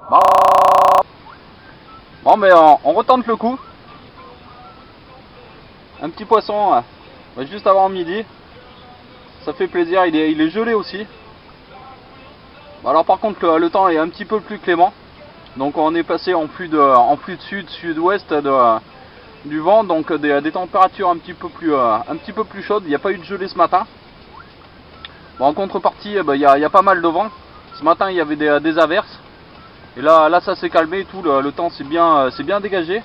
Bah... Bon mais on retente le coup. Un petit poisson juste avant midi. Ça fait plaisir, il est gelé aussi. Alors par contre le temps est un petit peu plus clément. Donc on est passé en flux de sud, sud-ouest du vent, donc des températures un petit peu plus chaudes. Il n'y a pas eu de gelée ce matin. Bon, en contrepartie, il y a pas mal de vent. Ce matin il y avait des averses. Et là ça s'est calmé et tout, le temps s'est bien dégagé.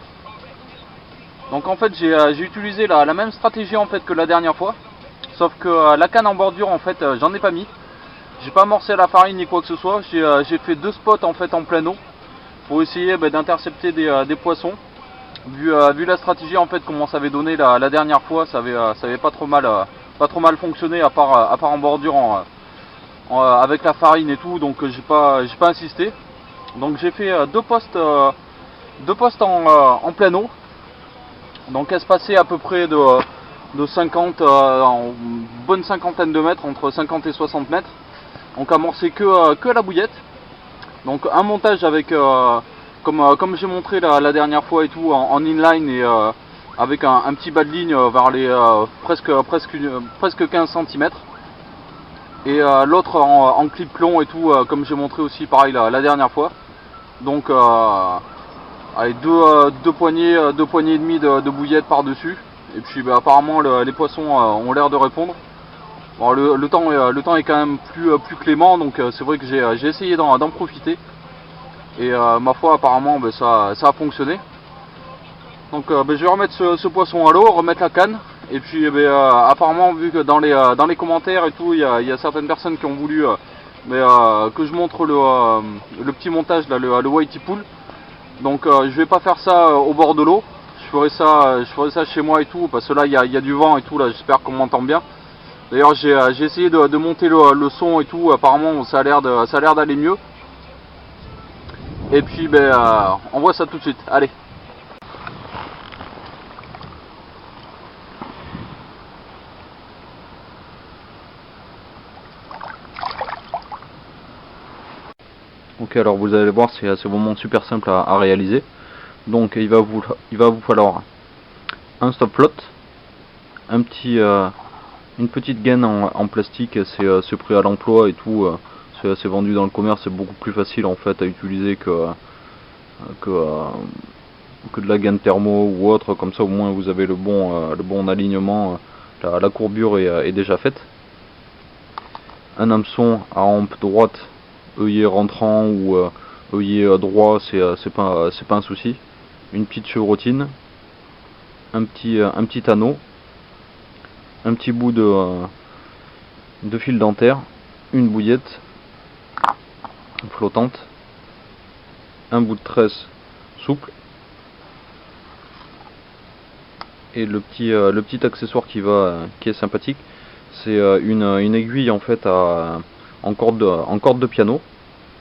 Donc en fait j'ai utilisé la même stratégie en fait que la dernière fois. Sauf que la canne en bordure en fait j'en ai pas mis. J'ai pas amorcé à la farine ni quoi que ce soit. J'ai fait 2 spots en fait en plein eau pour essayer d'intercepter des poissons. Vu la stratégie en fait comment ça avait donné la dernière fois, ça avait pas trop mal fonctionné à part en bordure avec la farine et tout, donc j'ai pas insisté. Donc j'ai fait 2 postes en plein eau. Donc espacé à peu près de 50 en bonne cinquantaine de mètres, entre 50 et 60 mètres. Donc amorcé que à la bouillette. Donc un montage avec comme j'ai montré la dernière fois et tout en inline et avec un petit bas de ligne vers les presque 15 cm. Et l'autre en clip plomb et tout comme j'ai montré aussi pareil la dernière fois. Donc avec deux poignées et demie de bouillettes par dessus. Et puis apparemment les poissons ont l'air de répondre. Bon, le temps est quand même plus clément, donc c'est vrai que j'ai essayé d'en profiter. Et ma foi apparemment ça a fonctionné. Donc je vais remettre ce poisson à l'eau, remettre la canne. Et puis apparemment vu que dans les commentaires et tout il y a certaines personnes qui ont voulu que je montre le petit montage là, le whitey pool. Donc je vais pas faire ça au bord de l'eau. Je ferai ça chez moi et tout, parce que là il y a du vent et tout, là j'espère qu'on m'entend bien. D'ailleurs j'ai essayé de monter le son et tout, apparemment ça a l'air d'aller mieux. Et puis on voit ça tout de suite, allez. Ok, alors vous allez voir, c'est vraiment super simple à réaliser. Donc il va vous falloir un stop flotte, une petite gaine en plastique, c'est prêt à l'emploi et tout, c'est vendu dans le commerce, c'est beaucoup plus facile en fait à utiliser que, que de la gaine thermo ou autre, comme ça au moins vous avez le bon alignement, la courbure est déjà faite. Un hameçon à hampe droite, œillet rentrant ou œillet droit, c'est pas un souci. Une petite chevrotine, un petit anneau, un petit bout de fil dentaire, une bouillette flottante, un bout de tresse souple et le petit accessoire qui est sympathique, c'est une aiguille en fait en corde de piano.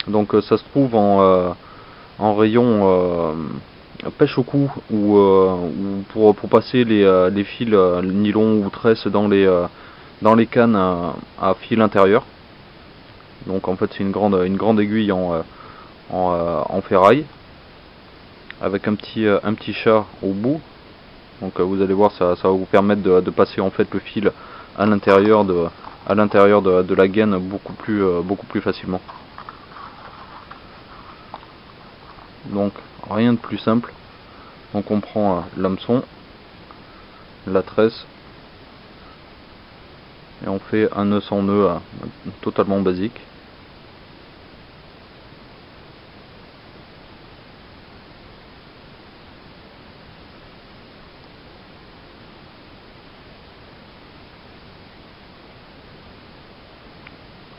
Donc ça se trouve en rayon pêche au cou ou pour passer les fils nylon ou tresse dans les cannes à fil intérieur. Donc en fait c'est une grande aiguille en ferraille avec un petit chat au bout. Donc vous allez voir, ça va vous permettre de passer en fait le fil à l'intérieur de la gaine beaucoup plus facilement. Donc rien de plus simple. Donc on prend l'hameçon, la tresse et on fait un nœud sans nœud totalement basique.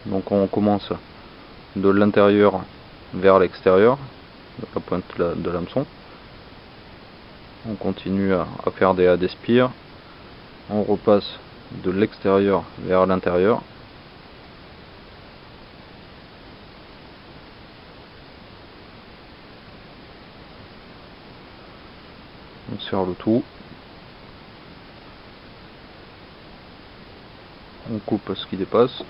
Donc on commence de l'intérieur vers l'extérieur, de la pointe de l'hameçon. On continue à faire des spires. On repasse de l'extérieur vers l'intérieur. On serre le tout. On coupe ce qui dépasse.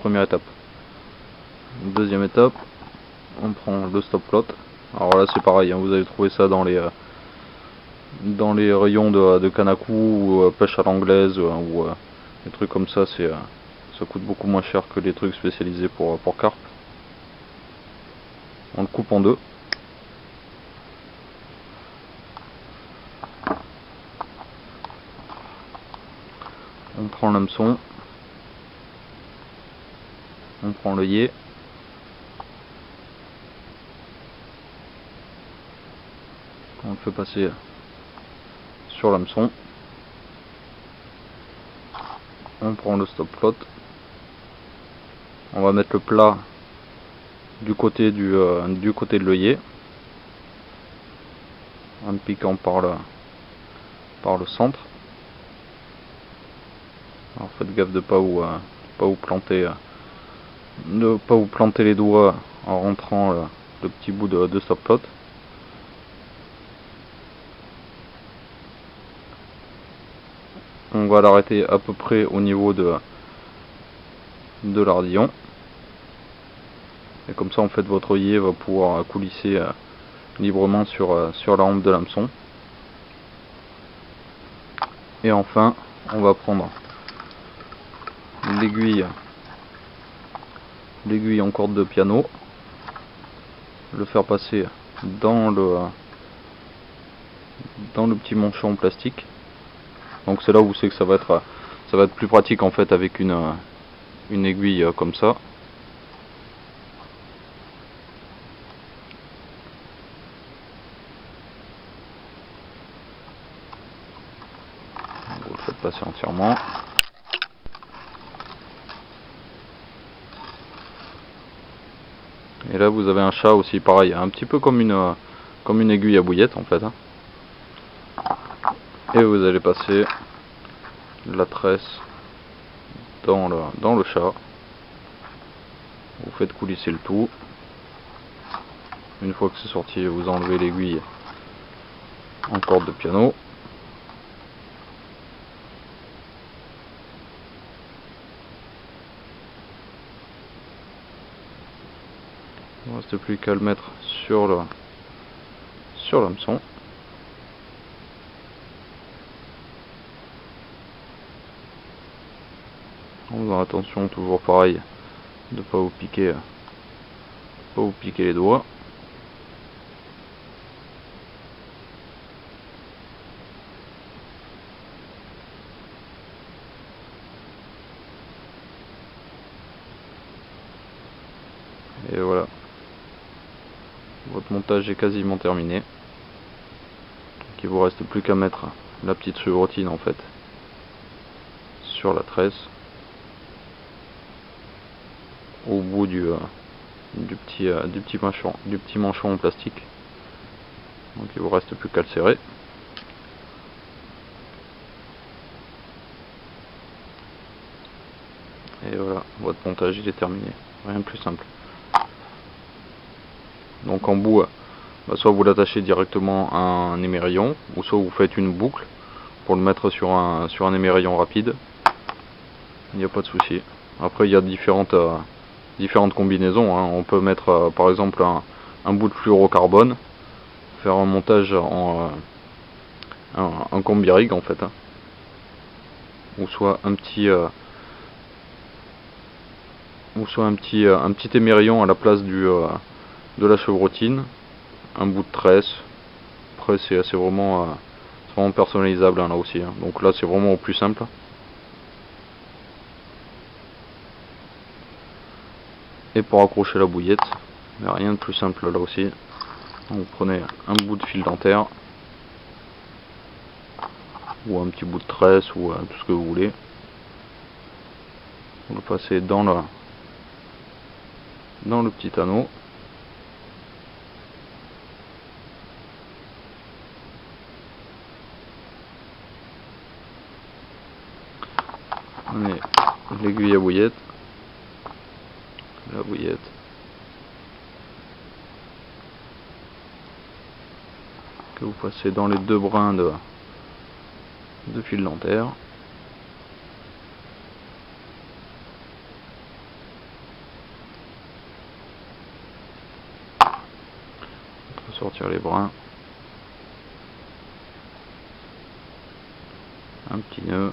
première étape. Deuxième étape, on prend le stop plot. Alors là c'est pareil, hein, vous allez trouver ça dans les rayons de Kanaku ou pêche à l'anglaise ou des trucs comme ça. Ça coûte beaucoup moins cher que les trucs spécialisés pour carpe. On le coupe en deux. On prend l'hameçon, on prend l'œillet, on le fait passer sur l'hameçon, on prend le stop plot, on va mettre le plat du côté de l'œillet, en piquant par le centre. Alors faites gaffe de pas vous planter les doigts en rentrant le petit bout de stop plot. On va l'arrêter à peu près au niveau de l'ardillon. Et comme ça en fait votre œillet va pouvoir coulisser librement sur la hampe de l'hameçon. Et enfin on va prendre l'aiguille en corde de piano, le faire passer dans le petit manchon en plastique. Donc c'est là où c'est que ça va être plus pratique en fait avec une aiguille comme ça. Vous le faites passer entièrement. Et là vous avez un chat aussi pareil, un petit peu comme une aiguille à bouillette en fait. Et vous allez passer la tresse dans le chat. Vous faites coulisser le tout. Une fois que c'est sorti, vous enlevez l'aiguille en corde de piano. Il ne reste plus qu'à le mettre sur l'hameçon. En faisant attention, toujours pareil, de ne pas vous piquer les doigts. Et voilà, votre montage est quasiment terminé. Donc, il vous reste plus qu'à mettre la petite chevrotine en fait sur la tresse au bout du petit manchon en plastique. Donc il vous reste plus qu'à le serrer. Et voilà, votre montage il est terminé. Rien de plus simple. Donc en bout, soit vous l'attachez directement à un émerillon, ou soit vous faites une boucle pour le mettre sur un émerillon rapide. Il n'y a pas de souci. Après il y a différentes combinaisons. On peut mettre par exemple un bout de fluorocarbone, faire un montage en un combi-rig en fait. Ou soit un petit émerillon à la place de la chevrotine, un bout de tresse. Après c'est vraiment personnalisable là aussi. Donc là c'est vraiment au plus simple. Et pour accrocher la bouillette, mais rien de plus simple là aussi. Donc vous prenez un bout de fil dentaire ou un petit bout de tresse ou tout ce que vous voulez. Vous le passez dans le petit anneau. L'aiguille à bouillette, la bouillette, que vous passez dans les deux brins de fil dentaire. sortir les brins. Un petit nœud.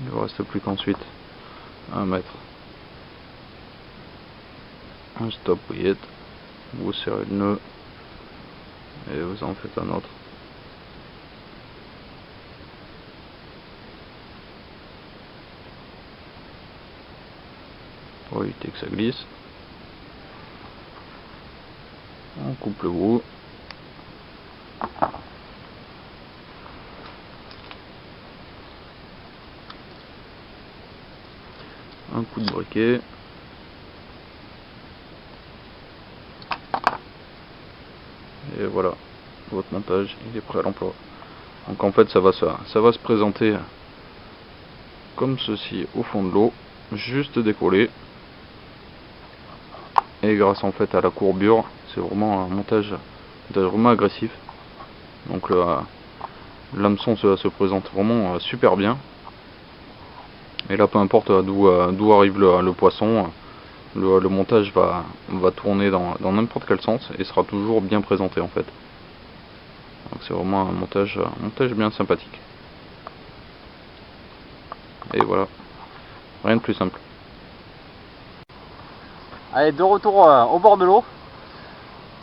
Il ne reste plus qu'ensuite à mettre un stop bouillette, vous serrez le nœud et vous en faites un autre. Pour éviter que ça glisse. On coupe le bout. Un coup de briquet. Et voilà, votre montage il est prêt à l'emploi. Donc en fait ça va se présenter comme ceci au fond de l'eau, juste décollé. Et grâce en fait à la courbure, c'est vraiment un montage vraiment agressif. Donc l'hameçon se présente vraiment super bien. Et là peu importe d'où arrive le poisson, le montage va tourner dans n'importe quel sens et sera toujours bien présenté en fait. Donc c'est vraiment un montage bien sympathique. Et voilà, rien de plus simple. Allez, de retour au bord de l'eau.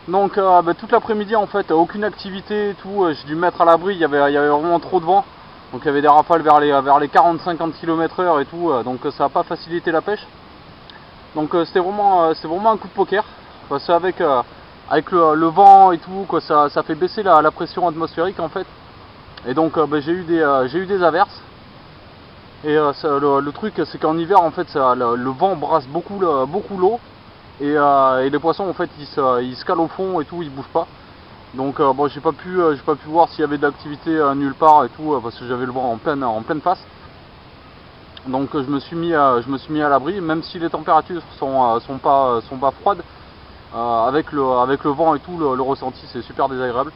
Donc toute l'après-midi en fait, aucune activité et tout, j'ai dû me mettre à l'abri, il y avait vraiment trop de vent. Donc il y avait des rafales vers les 40-50 km/h et tout, donc ça n'a pas facilité la pêche. Donc c'est vraiment un coup de poker. Parce qu'avec le vent et tout, quoi, ça fait baisser la pression atmosphérique en fait. Et donc j'ai eu des averses. Et le truc c'est qu'en hiver en fait le vent brasse beaucoup l'eau. Et les poissons en fait ils se calent au fond et tout, ils bougent pas. Donc bon, j'ai pas pu voir s'il y avait de l'activité nulle part et tout, parce que j'avais le vent en pleine face. Donc je me suis mis à l'abri, même si les températures sont pas froides, avec le vent et tout, le ressenti c'est super désagréable.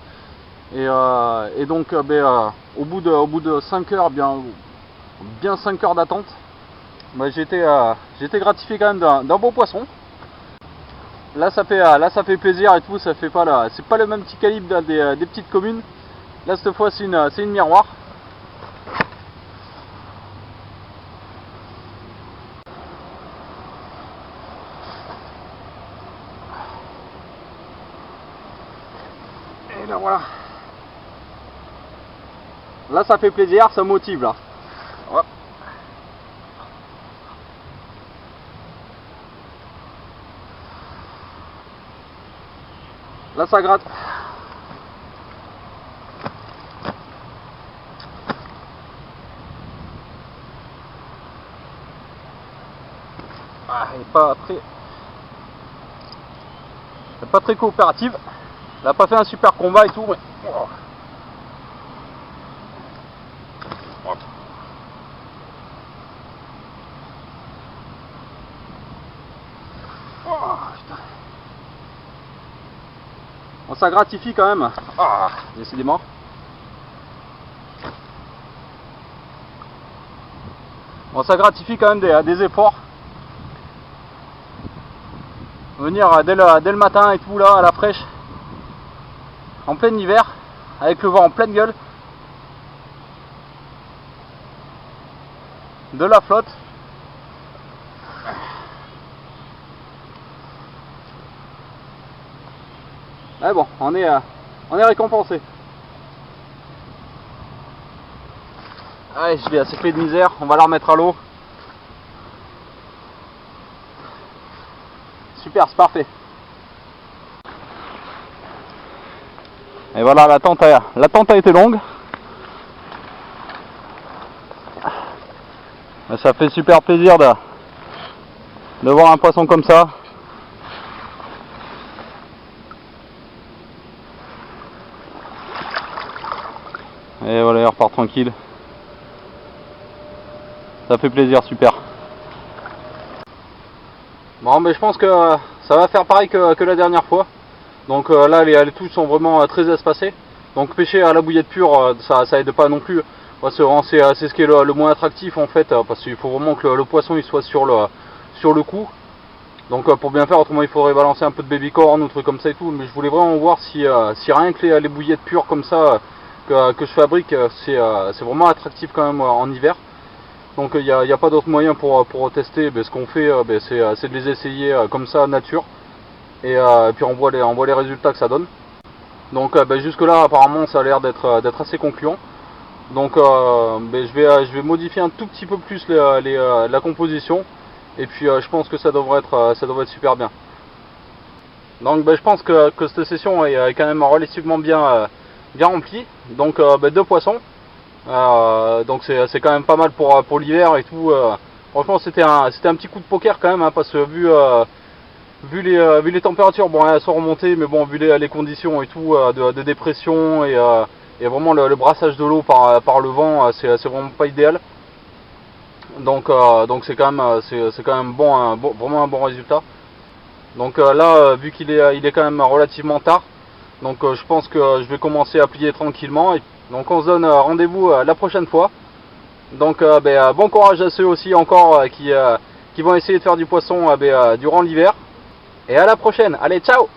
Et donc au bout de 5 heures, bien 5 heures d'attente, j'ai été gratifié quand même d'un beau poisson. Là ça fait plaisir et tout, c'est pas le même petit calibre des petites communes. Là cette fois c'est une miroir. Et là voilà. Là ça fait plaisir, ça motive là. Hop. Là ça gratte. Ah, elle est pas très coopérative. Elle a pas fait un super combat et tout, mais... Oh. Oh, putain. Bon, ça gratifie quand même. Ah, décidément. Bon, ça gratifie quand même des efforts. Venir dès le matin et tout là, à la fraîche, en plein hiver, avec le vent en pleine gueule, de la flotte. Mais bon, on est récompensé. Allez, je l'ai assez pris de misère, on va la remettre à l'eau. Super, c'est parfait. Et voilà, l'attente a été longue. Mais ça fait super plaisir de voir un poisson comme ça. Et voilà, il repart tranquille. Ça fait plaisir, super. Bon, mais je pense que ça va faire pareil que la dernière fois. Donc là, les touches sont vraiment très espacées. Donc pêcher à la bouillette pure, ça aide pas non plus. Ouais, c'est ce qui est le moins attractif en fait, parce qu'il faut vraiment que le poisson il soit sur le coup. Donc pour bien faire, autrement il faudrait balancer un peu de baby corn ou trucs comme ça et tout. Mais je voulais vraiment voir si rien que les bouillettes pures comme ça que je fabrique, c'est vraiment attractif quand même en hiver. Donc il n'y a pas d'autre moyen pour tester. Ce qu'on fait, c'est de les essayer comme ça nature. Et puis on voit les résultats que ça donne. Donc jusque là apparemment ça a l'air d'être assez concluant. Donc je vais modifier un tout petit peu plus la composition. Et puis je pense que ça devrait être super bien. Donc je pense que cette session est quand même relativement bien remplie. Donc 2 poissons. Donc c'est quand même pas mal pour l'hiver et tout. Franchement c'était un petit coup de poker quand même, hein, parce que vu les températures, bon elles sont remontées, mais bon vu les conditions et tout de dépression et vraiment le brassage de l'eau par le vent, c'est vraiment pas idéal. Donc c'est quand même bon, vraiment un bon résultat. Donc là vu qu'il est quand même relativement tard, donc je pense que je vais commencer à plier tranquillement. Donc on se donne rendez-vous la prochaine fois. Donc bon courage à ceux aussi encore qui vont essayer de faire du poisson durant l'hiver. Et à la prochaine. Allez, ciao!